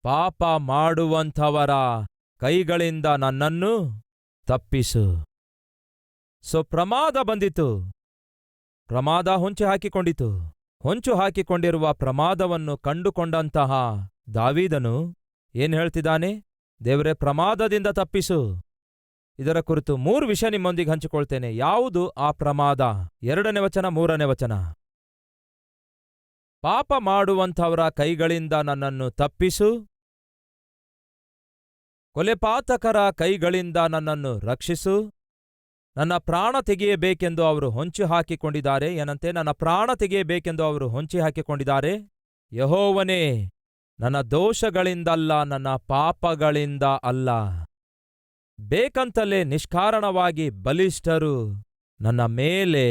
ಪಾಪ ಮಾಡುವಂಥವರ ಕೈಗಳಿಂದ ನನ್ನನ್ನು ತಪ್ಪಿಸು. ಸೊ ಪ್ರಮಾದ ಬಂದಿತು. ಪ್ರಮಾದ ಹೊಂಚು ಹಾಕಿಕೊಂಡಿತು. ಹೊಂಚು ಹಾಕಿಕೊಂಡಿರುವ ಪ್ರಮಾದವನ್ನು ಕಂಡುಕೊಂಡಂತಹ ದಾವೀದನು ಏನ್ ಹೇಳ್ತಿದ್ದಾನೆ? ದೇವರೇ, ಪ್ರಮಾದದಿಂದ ತಪ್ಪಿಸು. ಇದರ ಕುರಿತು 3 ವಿಷಯ ನಿಮ್ಮೊಂದಿಗೆ ಹಂಚಿಕೊಳ್ತೇನೆ. ಯಾವುದು ಆ ಪ್ರಮಾದ? 2ನೇ ವಚನ, 3ನೇ ವಚನ. ಪಾಪ ಮಾಡುವಂಥವರ ಕೈಗಳಿಂದ ನನ್ನನ್ನು ತಪ್ಪಿಸು. ಕೊಲೆಪಾತಕರ ಕೈಗಳಿಂದ ನನ್ನನ್ನು ರಕ್ಷಿಸು. ನನ್ನ ಪ್ರಾಣ ತೆಗೆಯಬೇಕೆಂದು ಅವರು ಹೊಂಚು ಹಾಕಿಕೊಂಡಿದ್ದಾರೆ. ಏನಂತೆ? ನನ್ನ ಪ್ರಾಣ ತೆಗೆಯಬೇಕೆಂದು ಅವರು ಹೊಂಚಿ ಹಾಕಿಕೊಂಡಿದ್ದಾರೆ. ಯೆಹೋವನೇ, ನನ್ನ ದೋಷಗಳಿಂದಲ್ಲ, ನನ್ನ ಪಾಪಗಳಿಂದ ಅಲ್ಲ, ಬೇಕಂತಲೇ ನಿಷ್ಕಾರಣವಾಗಿ ಬಲಿಷ್ಠರು ನನ್ನ ಮೇಲೆ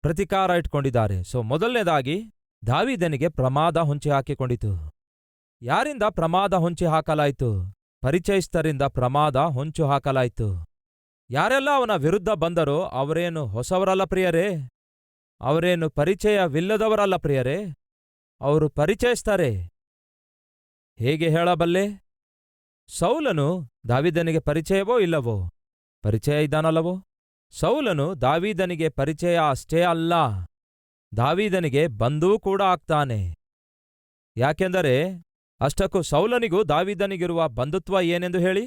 ಪ್ರತಿಕಾರ ಇಟ್ಕೊಂಡಿದ್ದಾರೆ. ಸೊ ಮೊದಲನೇದಾಗಿ ದಾವೀದನಿಗೆ ಪ್ರಮಾದ ಹೊಂಚಿ ಹಾಕಿಕೊಂಡಿತು. ಯಾರಿಂದ ಪ್ರಮಾದ ಹೊಂಚಿ ಹಾಕಲಾಯಿತು? ಪರಿಚಯಸ್ಥರಿಂದ ಪ್ರಮಾದ ಹೊಂಚು ಹಾಕಲಾಯಿತು. ಯಾರೆಲ್ಲ ಅವನ ವಿರುದ್ಧ ಬಂದರೋ ಅವರೇನು ಹೊಸವರಲ್ಲ ಪ್ರಿಯರೇ, ಅವರೇನು ಪರಿಚಯವಿಲ್ಲದವರಲ್ಲ ಪ್ರಿಯರೇ, ಅವರು ಪರಿಚಯಸ್ಥರೇ. ಹೇಗೆ ಹೇಳಬಲ್ಲೆ? ಸೌಲನು ದಾವೀದನಿಗೆ ಪರಿಚಯವೋ ಇಲ್ಲವೋ? ಪರಿಚಯ ಇದ್ದಾನಲ್ಲವೋ? ಸೌಲನು ದಾವೀದನಿಗೆ ಪರಿಚಯ ಅಷ್ಟೇ ಅಲ್ಲ, ದಾವೀದನಿಗೆ ಬಂಧೂ ಕೂಡ ಆಗ್ತಾನೆ. ಯಾಕೆಂದರೆ ಅಷ್ಟಕ್ಕೂ ಸೌಲನಿಗೂ ದಾವೀದನಿಗಿರುವ ಬಂಧುತ್ವ ಏನೆಂದು ಹೇಳಿ?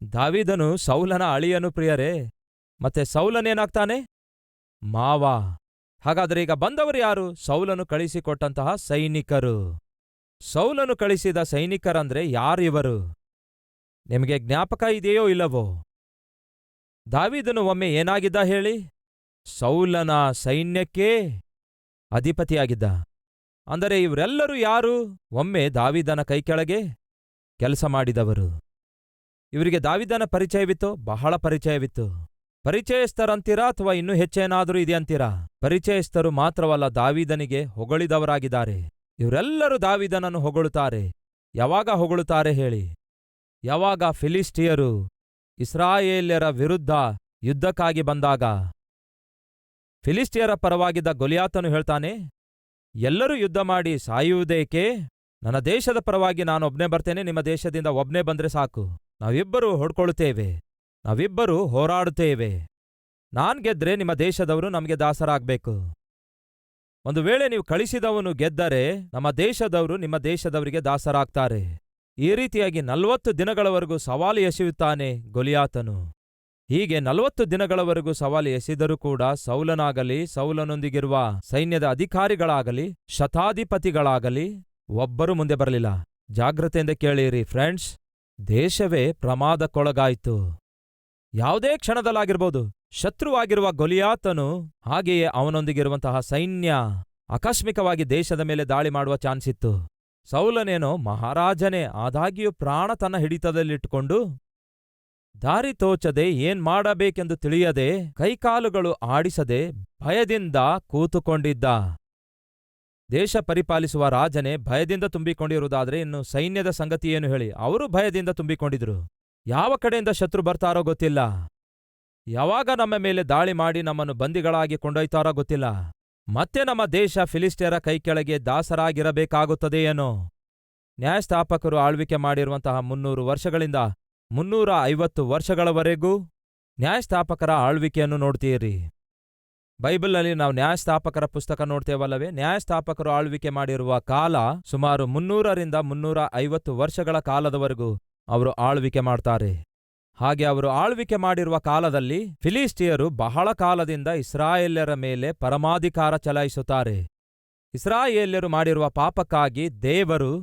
ದಾವೀದನು ಸೌಲನ ಅಳಿಯನು ಪ್ರಿಯರೇ, ಮತ್ತೆ ಸೌಲನೇನಾಗ್ತಾನೆ? ಮಾವ. ಹಾಗಾದರೆ ಈಗ ಬಂದವರು ಯಾರು? ಸೌಲನು ಕಳಿಸಿಕೊಟ್ಟಂತಹ ಸೈನಿಕರು. ಸೌಲನು ಕಳಿಸಿದ ಸೈನಿಕರಂದ್ರೆ ಯಾರಿವರು? ನಿಮಗೆ ಜ್ಞಾಪಕ ಇದೆಯೋ ಇಲ್ಲವೋ? ದಾವೀದನು ಒಮ್ಮೆ ಏನಾಗಿದ್ದ ಹೇಳಿ? ಸೌಲನ ಸೈನ್ಯಕ್ಕೇ ಅಧಿಪತಿಯಾಗಿದ್ದ. ಅಂದರೆ ಇವರೆಲ್ಲರೂ ಯಾರು? ಒಮ್ಮೆ ದಾವೀದನ ಕೈಕೆಳಗೆ ಕೆಲಸ ಮಾಡಿದವರು. ಇವರಿಗೆ ದಾವೀದನ ಪರಿಚಯವಿತ್ತೋ? ಬಹಳ ಪರಿಚಯವಿತ್ತು. ಪರಿಚಯಸ್ಥರಂತೀರಾ ಅಥವಾ ಇನ್ನೂ ಹೆಚ್ಚೇನಾದರೂ ಇದೆಯಂತೀರಾ? ಪರಿಚಯಸ್ಥರು ಮಾತ್ರವಲ್ಲ, ದಾವೀದನಿಗೆ ಹೊಗಳಿದವರಾಗಿದ್ದಾರೆ. ಇವರೆಲ್ಲರೂ ದಾವೀದನನ್ನು ಹೊಗಳುತ್ತಾರೆ. ಯಾವಾಗ ಹೊಗಳುತ್ತಾರೆ ಹೇಳಿ? ಯಾವಾಗ ಫಿಲಿಸ್ಟಿಯರು ಇಸ್ರಾಯೇಲ್ಯರ ವಿರುದ್ಧ ಯುದ್ಧಕ್ಕಾಗಿ ಬಂದಾಗ ಫಿಲಿಸ್ಟಿಯರ ಪರವಾಗಿದ್ದ ಗೊಲಿಯಾತನು ಹೇಳ್ತಾನೆ, ಎಲ್ಲರೂ ಯುದ್ಧ ಮಾಡಿ ಸಾಯುವುದೇಕೆ? ನನ್ನ ದೇಶದ ಪರವಾಗಿ ನಾನೊಬ್ನೇ ಬರ್ತೇನೆ, ನಿಮ್ಮ ದೇಶದಿಂದ ಒಬ್ನೇ ಬಂದ್ರೆ ಸಾಕು. ನಾವಿಬ್ಬರೂ ಹೊಡ್ಕೊಳ್ಳುತ್ತೇವೆ, ನಾವಿಬ್ಬರೂ ಹೋರಾಡುತ್ತೇವೆ. ನಾನ್ ಗೆದ್ರೆ ನಿಮ್ಮ ದೇಶದವರು ನಮಗೆ ದಾಸರಾಗಬೇಕು. ಒಂದು ವೇಳೆ ನೀವು ಕಳಿಸಿದವನು ಗೆದ್ದರೆ ನಮ್ಮ ದೇಶದವರು ನಿಮ್ಮ ದೇಶದವರಿಗೆ ದಾಸರಾಗ್ತಾರೆ. ಈ ರೀತಿಯಾಗಿ 40 ದಿನಗಳವರೆಗೂ ಸವಾಲು ಎಸೆಯುತ್ತಾನೆ ಗೊಲಿಯಾತನು. ಹೀಗೆ 40 ದಿನಗಳವರೆಗೂ ಸವಾಲು ಎಸೆದರೂ ಕೂಡ ಸೌಲನಾಗಲಿ, ಸೌಲನೊಂದಿಗಿರುವ ಸೈನ್ಯದ ಅಧಿಕಾರಿಗಳಾಗಲಿ, ಶತಾಧಿಪತಿಗಳಾಗಲಿ ಒಬ್ಬರೂ ಮುಂದೆ ಬರಲಿಲ್ಲ. ಜಾಗ್ರತೆಯಿಂದ ಕೇಳಿರಿ ಫ್ರೆಂಡ್ಸ್, ದೇಶವೇ ಪ್ರಮಾದಕ್ಕೊಳಗಾಯಿತು. ಯಾವುದೇ ಕ್ಷಣದಲ್ಲಾಗಿರ್ಬೋದು. ಶತ್ರುವಾಗಿರುವ ಗೊಲಿಯಾತನು ಹಾಗೆಯೇ ಅವನೊಂದಿಗಿರುವಂತಹ ಸೈನ್ಯ ಆಕಸ್ಮಿಕವಾಗಿ ದೇಶದ ಮೇಲೆ ದಾಳಿ ಮಾಡುವ ಚಾನ್ಸ್ ಇತ್ತು. ಸೌಲನೇನೋ ಮಹಾರಾಜನೇ, ಆದಾಗ್ಯೂ ಪ್ರಾಣ ತನ್ನ ಹಿಡಿತದಲ್ಲಿಟ್ಟುಕೊಂಡು ದಾರಿ ತೋಚದೆ ಏನ್ ಮಾಡಬೇಕೆಂದು ತಿಳಿಯದೆ, ಕೈಕಾಲುಗಳು ಆಡಿಸದೆ ಭಯದಿಂದ ಕೂತುಕೊಂಡಿದ್ದ. ದೇಶ ಪರಿಪಾಲಿಸುವ ರಾಜನೇ ಭಯದಿಂದ ತುಂಬಿಕೊಂಡಿರುವುದಾದ್ರೆ ಇನ್ನು ಸೈನ್ಯದ ಸಂಗತಿ ಏನು ಹೇಳಿ? ಅವರು ಭಯದಿಂದ ತುಂಬಿಕೊಂಡಿದ್ರು. ಯಾವ ಕಡೆಯಿಂದ ಶತ್ರು ಬರ್ತಾರೋ ಗೊತ್ತಿಲ್ಲ, ಯಾವಾಗ ನಮ್ಮ ಮೇಲೆ ದಾಳಿ ಮಾಡಿ ನಮ್ಮನ್ನು ಬಂದಿಗಳಾಗಿ ಕೊಂಡೊಯ್ತಾರೋ ಗೊತ್ತಿಲ್ಲ. ಮತ್ತೆ ನಮ್ಮ ದೇಶ ಫಿಲಿಸ್ಟಿಯರ ಕೈಕೆಳಗೆ ದಾಸರಾಗಿರಬೇಕಾಗುತ್ತದೆಯೇನೋ. ನ್ಯಾಯಸ್ಥಾಪಕರು ಆಳ್ವಿಕೆ ಮಾಡಿರುವಂತಹ 300 ವರ್ಷಗಳಿಂದ 350 ವರ್ಷಗಳವರೆಗೂ ನ್ಯಾಯಸ್ಥಾಪಕರ ಆಳ್ವಿಕೆಯನ್ನು ನೋಡ್ತೀರಿ. ಬೈಬಲ್ನಲ್ಲಿ ನಾವು ನ್ಯಾಯಸ್ಥಾಪಕರ ಪುಸ್ತಕ ನೋಡ್ತೇವಲ್ಲವೇ? ನ್ಯಾಯಸ್ಥಾಪಕರು ಆಳ್ವಿಕೆ ಮಾಡಿರುವ ಕಾಲ ಸುಮಾರು 300ರಿಂದ 350 ವರ್ಷಗಳ ಕಾಲದವರೆಗೂ ಅವರು ಆಳ್ವಿಕೆ ಮಾಡ್ತಾರೆ. ಹಾಗೆ ಅವರು ಆಳ್ವಿಕೆ ಮಾಡಿರುವ ಕಾಲದಲ್ಲಿ ಫಿಲಿಸ್ಟಿಯರು ಬಹಳ ಕಾಲದಿಂದ ಇಸ್ರಾಯೇಲ್ಯರ ಮೇಲೆ ಪರಮಾಧಿಕಾರ ಚಲಾಯಿಸುತ್ತಾರೆ. ಇಸ್ರಾಯೇಲ್ಯರು ಮಾಡಿರುವ ಪಾಪಕ್ಕಾಗಿ ದೇವರು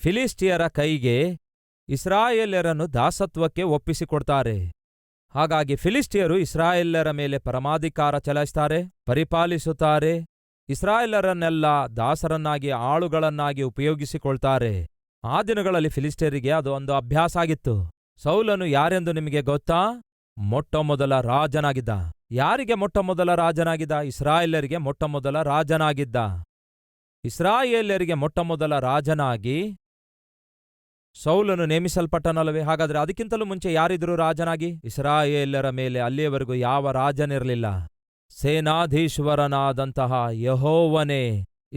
ಫಿಲಿಸ್ಟಿಯರ ಕೈಗೆ ಇಸ್ರಾಯೇಲ್ಯರನ್ನು ದಾಸತ್ವಕ್ಕೆ ಒಪ್ಪಿಸಿಕೊಡ್ತಾರೆ. ಹಾಗಾಗಿ ಫಿಲಿಸ್ಟಿಯರು ಇಸ್ರಾಯೇಲ್ಯರ ಮೇಲೆ ಪರಮಾಧಿಕಾರ ಚಲಾಯಿಸ್ತಾರೆ, ಪರಿಪಾಲಿಸುತ್ತಾರೆ. ಇಸ್ರಾಯೇಲರನ್ನೆಲ್ಲ ದಾಸರನ್ನಾಗಿ, ಆಳುಗಳನ್ನಾಗಿ ಉಪಯೋಗಿಸಿಕೊಳ್ತಾರೆ. ಆ ದಿನಗಳಲ್ಲಿ ಫಿಲಿಸ್ಟಿಯರಿಗೆ ಅದು ಒಂದು ಅಭ್ಯಾಸ ಆಗಿತ್ತು. ಸೌಲನು ಯಾರೆಂದು ನಿಮಗೆ ಗೊತ್ತಾ? ಮೊಟ್ಟಮೊದಲ ರಾಜನಾಗಿದ್ದ. ಯಾರಿಗೆ ಮೊಟ್ಟಮೊದಲ ರಾಜನಾಗಿದ್ದ? ಇಸ್ರಾಯೇಲ್ಯರಿಗೆ ಮೊಟ್ಟಮೊದಲ ರಾಜನಾಗಿದ್ದ. ಇಸ್ರಾಯೇಲ್ಯರಿಗೆ ಮೊಟ್ಟಮೊದಲ ರಾಜನಾಗಿ ಸೌಲನು ನೇಮಿಸಲ್ಪಟ್ಟನಲ್ಲವೇ? ಹಾಗಾದ್ರೆ ಅದಕ್ಕಿಂತಲೂ ಮುಂಚೆ ಯಾರಿದ್ರು ರಾಜನಾಗಿ? ಇಸ್ರಾಯೇಲ್ಯರ ಮೇಲೆ ಅಲ್ಲಿಯವರೆಗೂ ಯಾವ ರಾಜನಿರಲಿಲ್ಲ. ಸೇನಾಧೀಶ್ವರನಾದಂತಹ ಯೆಹೋವನೇ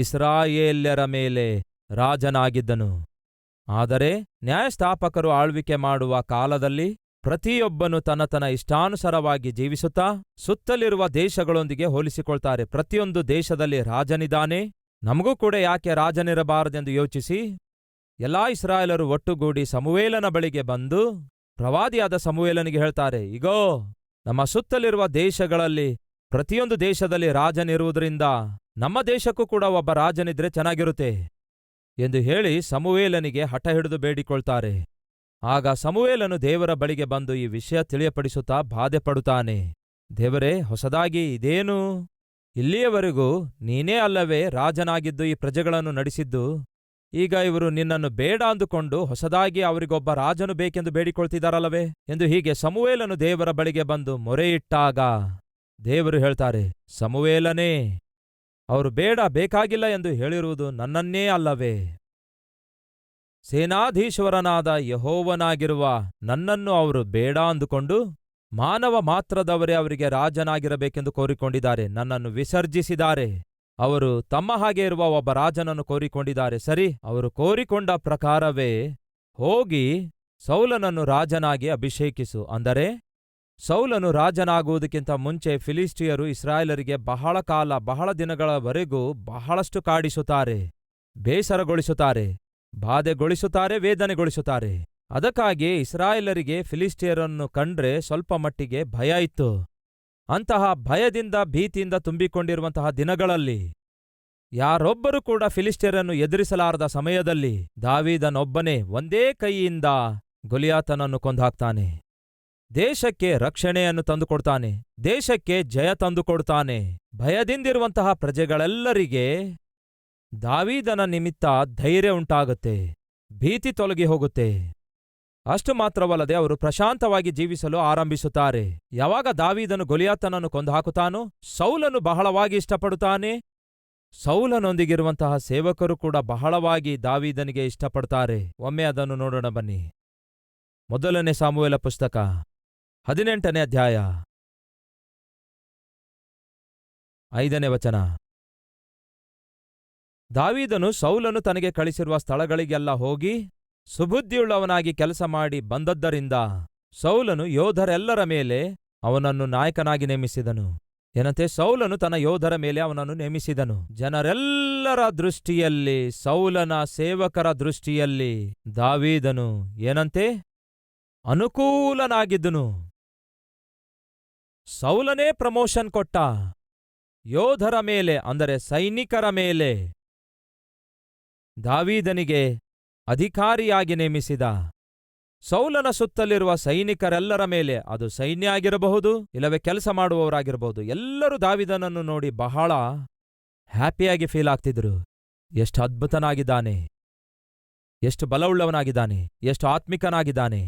ಇಸ್ರಾಯೇಲ್ಯರ ಮೇಲೆ ರಾಜನಾಗಿದ್ದನು. ಆದರೆ ನ್ಯಾಯಸ್ಥಾಪಕರು ಆಳ್ವಿಕೆ ಮಾಡುವ ಕಾಲದಲ್ಲಿ ಪ್ರತಿಯೊಬ್ಬನು ತನ್ನ ಇಷ್ಟಾನುಸಾರವಾಗಿ ಜೀವಿಸುತ್ತಾ ಸುತ್ತಲಿರುವ ದೇಶಗಳೊಂದಿಗೆ ಹೋಲಿಸಿಕೊಳ್ತಾರೆ. ಪ್ರತಿಯೊಂದು ದೇಶದಲ್ಲಿ ರಾಜನಿದ್ದಾನೆ, ನಮಗೂ ಕೂಡ ಯಾಕೆ ರಾಜನಿರಬಾರದೆಂದು ಯೋಚಿಸಿ ಎಲ್ಲಾ ಇಸ್ರಾಯೇಲರು ಒಟ್ಟುಗೂಡಿ ಸಮುವೇಲನ ಬಳಿಗೆ ಬಂದು ಪ್ರವಾದಿಯಾದ ಸಮುವೇಲನಿಗೆ ಹೇಳ್ತಾರೆ, ಇಗೋ, ನಮ್ಮ ಸುತ್ತಲಿರುವ ದೇಶಗಳಲ್ಲಿ ಪ್ರತಿಯೊಂದು ದೇಶದಲ್ಲಿ ರಾಜನಿರುವುದರಿಂದ ನಮ್ಮ ದೇಶಕ್ಕೂ ಕೂಡ ಒಬ್ಬ ರಾಜನಿದ್ರೆ ಚೆನ್ನಾಗಿರುತ್ತೆ ಎಂದು ಹೇಳಿ ಸಮುವೇಲನಿಗೆ ಹಠ ಹಿಡಿದು ಬೇಡಿಕೊಳ್ತಾರೆ. ಆಗ ಸಮುವೇಲನು ದೇವರ ಬಳಿಗೆ ಬಂದು ಈ ವಿಷಯ ತಿಳಿಯಪಡಿಸುತ್ತಾ ಬಾಧೆಪಡುತ್ತಾನೆ. ದೇವರೇ, ಹೊಸದಾಗಿ ಇದೇನು? ಇಲ್ಲಿಯವರೆಗೂ ನೀನೇ ಅಲ್ಲವೇ ರಾಜನಾಗಿದ್ದು ಈ ಪ್ರಜೆಗಳನ್ನು ನಡೆಸಿದ್ದು? ಈಗ ಇವರು ನಿನ್ನನ್ನು ಬೇಡ ಅಂದುಕೊಂಡು ಹೊಸದಾಗಿ ಅವರಿಗೊಬ್ಬ ರಾಜನು ಬೇಕೆಂದು ಬೇಡಿಕೊಳ್ತಿದ್ದಾರಲ್ಲವೇ ಎಂದು ಹೀಗೆ ಸಮುವೇಲನು ದೇವರ ಬಳಿಗೆ ಬಂದು ಮೊರೆಯಿಟ್ಟಾಗ ದೇವರು ಹೇಳ್ತಾರೆ, ಸಮುವೇಲನೇ, ಅವರು ಬೇಡ, ಬೇಕಾಗಿಲ್ಲ ಎಂದು ಹೇಳಿರುವುದು ನನ್ನನ್ನೇ ಅಲ್ಲವೇ? ಸೇನಾಧೀಶ್ವರನಾದ ಯೆಹೋವನಾಗಿರುವ ನನ್ನನ್ನು ಅವರು ಬೇಡ ಅಂದುಕೊಂಡು ಮಾನವ ಮಾತ್ರದವರೇ ಅವರಿಗೆ ರಾಜನಾಗಿರಬೇಕೆಂದು ಕೋರಿಕೊಂಡಿದ್ದಾರೆ. ನನ್ನನ್ನು ವಿಸರ್ಜಿಸಿದ್ದಾರೆ. ಅವರು ತಮ್ಮ ಹಾಗೆ ಇರುವ ಒಬ್ಬ ರಾಜನನ್ನು ಕೋರಿಕೊಂಡಿದ್ದಾರೆ. ಸರಿ, ಅವರು ಕೋರಿಕೊಂಡ ಪ್ರಕಾರವೇ ಹೋಗಿ ಸೌಲನನ್ನು ರಾಜನಾಗಿ ಅಭಿಷೇಕಿಸು. ಅಂದರೆ ಸೌಲನು ರಾಜನಾಗುವುದಕ್ಕಿಂತ ಮುಂಚೆ ಫಿಲಿಸ್ಟಿಯರು ಇಸ್ರಾಯೇಲರಿಗೆ ಬಹಳ ಕಾಲ, ಬಹಳ ದಿನಗಳವರೆಗೂ ಬಹಳಷ್ಟು ಕಾಡಿಸುತ್ತಾರೆ, ಬೇಸರಗೊಳಿಸುತ್ತಾರೆ, ಬಾಧೆಗೊಳಿಸುತ್ತಾರೆ, ವೇದನೆಗೊಳಿಸುತ್ತಾರೆ. ಅದಕ್ಕಾಗಿ ಇಸ್ರಾಯೇಲರಿಗೆ ಫಿಲಿಸ್ಟಿಯರನ್ನು ಕಂಡ್ರೆ ಸ್ವಲ್ಪ ಮಟ್ಟಿಗೆ ಭಯ ಇತ್ತು. ಅಂತಹ ಭಯದಿಂದ, ಭೀತಿಯಿಂದ ತುಂಬಿಕೊಂಡಿರುವಂತಹ ದಿನಗಳಲ್ಲಿ ಯಾರೊಬ್ಬರೂ ಕೂಡ ಫಿಲಿಸ್ಟಿಯರನ್ನು ಎದುರಿಸಲಾರದ ಸಮಯದಲ್ಲಿ ದಾವೀದನೊಬ್ಬನೇ ಒಂದೇ ಕೈಯಿಂದ ಗೊಲಿಯಾತನನ್ನು ಕೊಂದಾಕ್ತಾನೆ. ದೇಶಕ್ಕೆ ರಕ್ಷಣೆಯನ್ನು ತಂದುಕೊಡ್ತಾನೆ, ದೇಶಕ್ಕೆ ಜಯ ತಂದುಕೊಡ್ತಾನೆ. ಭಯದಿಂದಿರುವಂತಹ ಪ್ರಜೆಗಳೆಲ್ಲರಿಗೆ ದಾವೀದನ ನಿಮಿತ್ತ ಧೈರ್ಯ ಉಂಟಾಗುತ್ತೆ, ಭೀತಿ ತೊಲಗಿ ಹೋಗುತ್ತೆ. ಅಷ್ಟು ಮಾತ್ರವಲ್ಲದೆ ಅವರು ಪ್ರಶಾಂತವಾಗಿ ಜೀವಿಸಲು ಆರಂಭಿಸುತ್ತಾರೆ. ಯಾವಾಗ ದಾವೀದನು ಗೊಲಿಯಾತನನ್ನು ಕೊಂದುಹಾಕುತ್ತಾನೋ ಸೌಲನು ಬಹಳವಾಗಿ ಇಷ್ಟಪಡುತ್ತಾನೆ. ಸೌಲನೊಂದಿಗಿರುವಂತಹ ಸೇವಕರು ಕೂಡ ಬಹಳವಾಗಿ ದಾವೀದನಿಗೆ ಇಷ್ಟಪಡ್ತಾರೆ. ಒಮ್ಮೆ ಅದನ್ನು ನೋಡೋಣ ಬನ್ನಿ. 1 ಸಾಮುವೇಲ ಪುಸ್ತಕ 18ನೇ ಅಧ್ಯಾಯ 5ನೇ ವಚನ. ದಾವೀದನು ಸೌಲನು ತನಗೆ ಕಳಿಸಿರುವ ಸ್ಥಳಗಳಿಗೆಲ್ಲ ಹೋಗಿ ಸುಬುದ್ಧಿಯುಳ್ಳವನಾಗಿ ಕೆಲಸ ಮಾಡಿ ಬಂದದ್ದರಿಂದ ಸೌಲನು ಯೋಧರೆಲ್ಲರ ಮೇಲೆ ಅವನನ್ನು ನಾಯಕನಾಗಿ ನೇಮಿಸಿದನು. ಏನಂತೆ? ಸೌಲನು ತನ್ನ ಯೋಧರ ಮೇಲೆ ಅವನನ್ನು ನೇಮಿಸಿದನು. ಜನರೆಲ್ಲರ ದೃಷ್ಟಿಯಲ್ಲಿ, ಸೌಲನ ಸೇವಕರ ದೃಷ್ಟಿಯಲ್ಲಿ ದಾವೀದನು ಏನಂತೆ? ಅನುಕೂಲನಾಗಿದ್ದನು. ಸೌಲನೇ ಪ್ರಮೋಷನ್ ಕೊಟ್ಟ. ಯೋಧರ ಮೇಲೆ, ಅಂದರೆ ಸೈನಿಕರ ಮೇಲೆ ದಾವೀದನಿಗೆ ಅಧಿಕಾರಿಯಾಗಿ ನೇಮಿಸಿದ. ಸೌಲನ ಸುತ್ತಲಿರುವ ಸೈನಿಕರೆಲ್ಲರ ಮೇಲೆ, ಅದು ಸೈನ್ಯ ಆಗಿರಬಹುದು, ಇಲ್ಲವೇ ಕೆಲಸ ಮಾಡುವವರಾಗಿರಬಹುದು, ಎಲ್ಲರೂ ದಾವೀದನನ್ನು ನೋಡಿ ಬಹಳ ಹ್ಯಾಪಿಯಾಗಿ ಫೀಲ್ ಆಗ್ತಿದ್ರು. ಎಷ್ಟು ಅದ್ಭುತನಾಗಿದ್ದಾನೆ, ಎಷ್ಟು ಬಲವುಳ್ಳವನಾಗಿದ್ದಾನೆ, ಎಷ್ಟು ಆತ್ಮಿಕನಾಗಿದ್ದಾನೆ.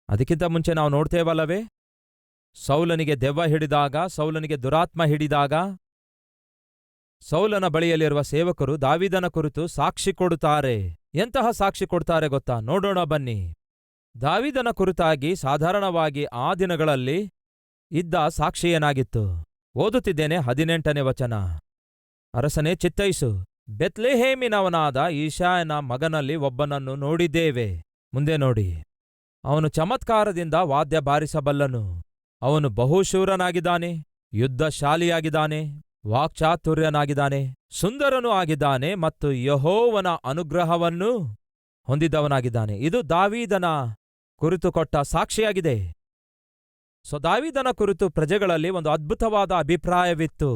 ಅದಕ್ಕಿಂತ ಮುಂಚೆ ನಾವು ನೋಡ್ತೇವಲ್ಲವೇ, ಸೌಲನಿಗೆ ದೆವ್ವ ಹಿಡಿದಾಗ, ಸೌಲನಿಗೆ ದುರಾತ್ಮ ಹಿಡಿದಾಗ ಸೌಲನ ಬಳಿಯಲ್ಲಿರುವ ಸೇವಕರು ದಾವೀದನ ಕುರಿತು ಸಾಕ್ಷಿ ಕೊಡುತ್ತಾರೆ. ಎಂತಹ ಸಾಕ್ಷಿ ಕೊಡ್ತಾರೆ ಗೊತ್ತಾ? ನೋಡೋಣ ಬನ್ನಿ. ದಾವೀದನ ಕುರಿತಾಗಿ ಸಾಧಾರಣವಾಗಿ ಆ ದಿನಗಳಲ್ಲಿ ಇದ್ದ ಸಾಕ್ಷಿ ಏನಾಗಿತ್ತು? ಓದುತ್ತಿದ್ದೇನೆ 18ನೇ ವಚನ. ಅರಸನೇ, ಚಿತ್ತೈಸು, ಬೆತ್ಲೆಹೇಮಿನವನಾದ ಈಶಾಯನ ಮಗನಲ್ಲಿ ಒಬ್ಬನನ್ನು ನೋಡಿದ್ದೇವೆ. ಮುಂದೆ ನೋಡಿ. ಅವನು ಚಮತ್ಕಾರದಿಂದ ವಾದ್ಯ ಬಾರಿಸಬಲ್ಲನು. ಅವನು ಬಹುಶೂರನಾಗಿದ್ದಾನೆ, ಯುದ್ಧಶಾಲಿಯಾಗಿದ್ದಾನೆ, ವಾಕ್ಚಾತುರ್ಯನಾಗಿದ್ದಾನೆ, ಸುಂದರನೂ ಆಗಿದ್ದಾನೆ ಮತ್ತು ಯೆಹೋವನ ಅನುಗ್ರಹವನ್ನು ಹೊಂದಿದವನಾಗಿದ್ದಾನೆ. ಇದು ದಾವೀದನ ಕುರಿತು ಕೊಟ್ಟ ಸಾಕ್ಷಿಯಾಗಿದೆ. ದಾವೀದನ ಕುರಿತು ಪ್ರಜೆಗಳಲ್ಲಿ ಒಂದು ಅದ್ಭುತವಾದ ಅಭಿಪ್ರಾಯವಿತ್ತು.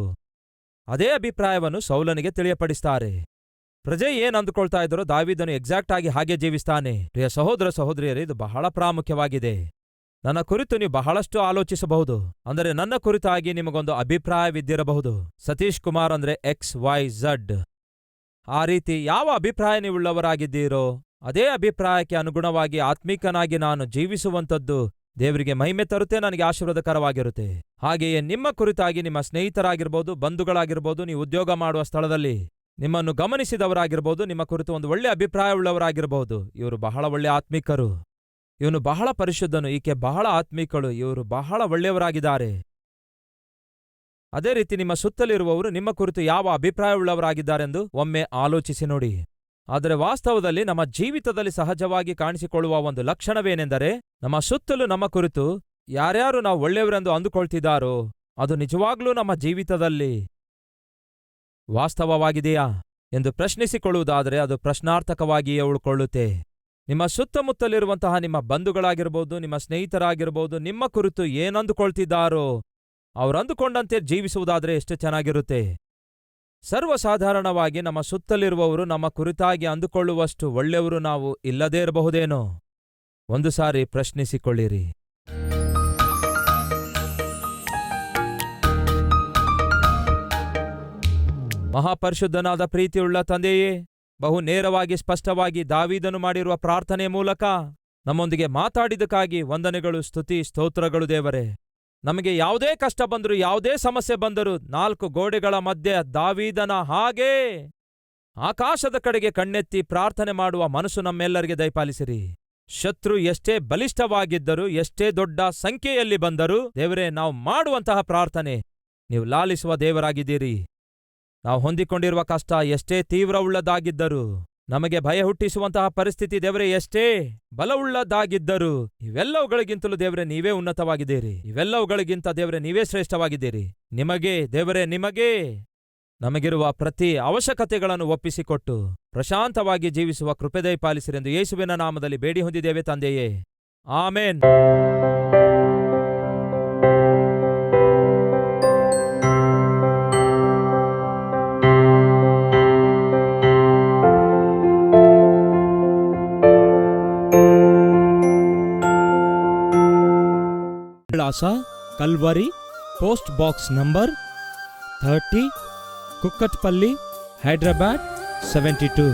ಅದೇ ಅಭಿಪ್ರಾಯವನ್ನು ಸೌಲನಿಗೆ ತಿಳಿಯಪಡಿಸ್ತಾರೆ. ಪ್ರಜೆ ಏನ್ ಅಂದುಕೊಳ್ತಾ ಇದ್ರೋ ದಾವೀದನು ಎಕ್ಸಾಕ್ಟ್ ಆಗಿ ಹಾಗೆ ಜೀವಿಸ್ತಾನೆ. ಪ್ರಿಯ ಸಹೋದರ ಸಹೋದರಿಯರೇ, ಇದು ಬಹಳ ಪ್ರಾಮುಖ್ಯವಾಗಿದೆ. ನನ್ನ ಕುರಿತು ನೀವು ಬಹಳಷ್ಟು ಆಲೋಚಿಸಬಹುದು. ಅಂದರೆ ನನ್ನ ಕುರಿತಾಗಿ ನಿಮಗೊಂದು ಅಭಿಪ್ರಾಯವಿದ್ದಿರಬಹುದು. ಸತೀಶ್ ಕುಮಾರ್ ಅಂದ್ರೆ XYZ. ಆ ರೀತಿ ಯಾವ ಅಭಿಪ್ರಾಯ ನೀವುಳ್ಳವರಾಗಿದ್ದೀರೋ ಅದೇ ಅಭಿಪ್ರಾಯಕ್ಕೆ ಅನುಗುಣವಾಗಿ ಆತ್ಮೀಕನಾಗಿ ನಾನು ಜೀವಿಸುವಂಥದ್ದು ದೇವರಿಗೆ ಮಹಿಮೆ ತರುತ್ತೆ, ನನಗೆ ಆಶೀರ್ವಾದಕರವಾಗಿರುತ್ತೆ. ಹಾಗೆಯೇ ನಿಮ್ಮ ಕುರಿತಾಗಿ ನಿಮ್ಮ ಸ್ನೇಹಿತರಾಗಿರ್ಬೋದು, ಬಂಧುಗಳಾಗಿರ್ಬೋದು, ನೀವು ಉದ್ಯೋಗ ಮಾಡುವ ಸ್ಥಳದಲ್ಲಿ ನಿಮ್ಮನ್ನು ಗಮನಿಸಿದವರಾಗಿರ್ಬೋದು, ನಿಮ್ಮ ಕುರಿತು ಒಂದು ಒಳ್ಳೆ ಅಭಿಪ್ರಾಯವುಳ್ಳವರಾಗಿರಬಹುದು. ಇವರು ಬಹಳ ಒಳ್ಳೆ ಆತ್ಮಿಕರು, ಇವನು ಬಹಳ ಪರಿಶುದ್ಧನು, ಈಕೆ ಬಹಳ ಆತ್ಮಿಕಳು, ಇವರು ಬಹಳ ಒಳ್ಳೆಯವರಾಗಿದ್ದಾರೆ. ಅದೇ ರೀತಿ ನಿಮ್ಮ ಸುತ್ತಲಿರುವವರು ನಿಮ್ಮ ಕುರಿತು ಯಾವ ಅಭಿಪ್ರಾಯವುಳ್ಳವರಾಗಿದ್ದಾರೆಂದು ಒಮ್ಮೆ ಆಲೋಚಿಸಿ ನೋಡಿ. ಆದರೆ ವಾಸ್ತವದಲ್ಲಿ ನಮ್ಮ ಜೀವಿತದಲ್ಲಿ ಸಹಜವಾಗಿ ಕಾಣಿಸಿಕೊಳ್ಳುವ ಒಂದು ಲಕ್ಷಣವೇನೆಂದರೆ, ನಮ್ಮ ಸುತ್ತಲೂ ನಮ್ಮ ಕುರಿತು ಯಾರ್ಯಾರು ನಾವು ಒಳ್ಳೆಯವರೆಂದು ಅಂದುಕೊಳ್ತಿದ್ದಾರೋ ಅದು ನಿಜವಾಗ್ಲೂ ನಮ್ಮ ಜೀವಿತದಲ್ಲಿ ವಾಸ್ತವವಾಗಿದೆಯಾ ಎಂದು ಪ್ರಶ್ನಿಸಿಕೊಳ್ಳುವುದಾದರೆ ಅದು ಪ್ರಶ್ನಾರ್ಥಕವಾಗಿಯೇ ಉಳ್ಕೊಳ್ಳುತ್ತೆ. ನಿಮ್ಮ ಸುತ್ತಮುತ್ತಲಿರುವಂತಹ ನಿಮ್ಮ ಬಂಧುಗಳಾಗಿರ್ಬೋದು, ನಿಮ್ಮ ಸ್ನೇಹಿತರಾಗಿರ್ಬೋದು, ನಿಮ್ಮ ಕುರಿತು ಏನಂದುಕೊಳ್ತಿದ್ದಾರೋ ಅವರಂದುಕೊಂಡಂತೆ ಜೀವಿಸುವುದಾದರೆ ಎಷ್ಟು ಚೆನ್ನಾಗಿರುತ್ತೆ. ಸರ್ವಸಾಧಾರಣವಾಗಿ ನಮ್ಮ ಸುತ್ತಲಿರುವವರು ನಮ್ಮ ಕುರಿತಾಗಿ ಅಂದುಕೊಳ್ಳುವಷ್ಟು ಒಳ್ಳೆಯವರು ನಾವು ಇಲ್ಲದೇ ಇರಬಹುದೇನೋ? ಒಂದು ಸಾರಿ ಪ್ರಶ್ನಿಸಿಕೊಳ್ಳಿರಿ. ಮಹಾಪರಿಶುದ್ಧನಾದ ಪ್ರೀತಿಯುಳ್ಳ ತಂದೆಯೇ, ಬಹು ನೇರವಾಗಿ ಸ್ಪಷ್ಟವಾಗಿ ದಾವೀದನು ಮಾಡಿರುವ ಪ್ರಾರ್ಥನೆಯ ಮೂಲಕ ನಮ್ಮೊಂದಿಗೆ ಮಾತಾಡಿದಕ್ಕಾಗಿ ವಂದನೆಗಳು, ಸ್ತುತಿ, ಸ್ತೋತ್ರಗಳು ದೇವರೇ. ನಮಗೆ ಯಾವುದೇ ಕಷ್ಟ ಬಂದರೂ, ಯಾವುದೇ ಸಮಸ್ಯೆ ಬಂದರೂ 4 ಗೋಡೆಗಳ ಮಧ್ಯೆ ದಾವೀದನ ಹಾಗೇ ಆಕಾಶದ ಕಡೆಗೆ ಕಣ್ಣೆತ್ತಿ ಪ್ರಾರ್ಥನೆ ಮಾಡುವ ಮನಸ್ಸು ನಮ್ಮೆಲ್ಲರಿಗೆ ದಯಪಾಲಿಸಿರಿ. ಶತ್ರು ಎಷ್ಟೇ ಬಲಿಷ್ಠವಾಗಿದ್ದರೂ, ಎಷ್ಟೇ ದೊಡ್ಡ ಸಂಖ್ಯೆಯಲ್ಲಿ ಬಂದರೂ, ದೇವರೇ, ನಾವು ಮಾಡುವಂತಹ ಪ್ರಾರ್ಥನೆ ನೀವು ಲಾಲಿಸುವ ದೇವರಾಗಿದ್ದೀರಿ. ನಾವು ಹೊಂದಿಕೊಂಡಿರುವ ಕಷ್ಟ ಎಷ್ಟೇ ತೀವ್ರವುಳ್ಳದಾಗಿದ್ದರೂ, ನಮಗೆ ಭಯ ಹುಟ್ಟಿಸುವಂತಹ ಪರಿಸ್ಥಿತಿ ದೇವರೇ ಎಷ್ಟೇ ಬಲವುಳ್ಳದಾಗಿದ್ದರೂ, ಇವೆಲ್ಲವುಗಳಿಗಿಂತಲೂ ದೇವರೇ ನೀವೇ ಉನ್ನತವಾಗಿದ್ದೀರಿ. ಇವೆಲ್ಲವುಗಳಿಗಿಂತ ದೇವರೇ ನೀವೇ ಶ್ರೇಷ್ಠವಾಗಿದ್ದೀರಿ. ನಿಮಗೆ ದೇವರೇ, ನಿಮಗೆ ನಮಗಿರುವ ಪ್ರತಿ ಅವಶ್ಯಕತೆಗಳನ್ನು ಒಪ್ಪಿಸಿಕೊಟ್ಟು ಪ್ರಶಾಂತವಾಗಿ ಜೀವಿಸುವ ಕೃಪೆ ದಯಪಾಲಿಸಿರೆಂದು ಯೇಸುವಿನ ನಾಮದಲ್ಲಿ ಬೇಡಿ ಹೊಂದಿದ್ದೇವೆ ತಂದೆಯೇ, ಆಮೇನ್. ವಿಳಾಸ: Calvary, post box number 30, Kukatpally, Hyderabad 72.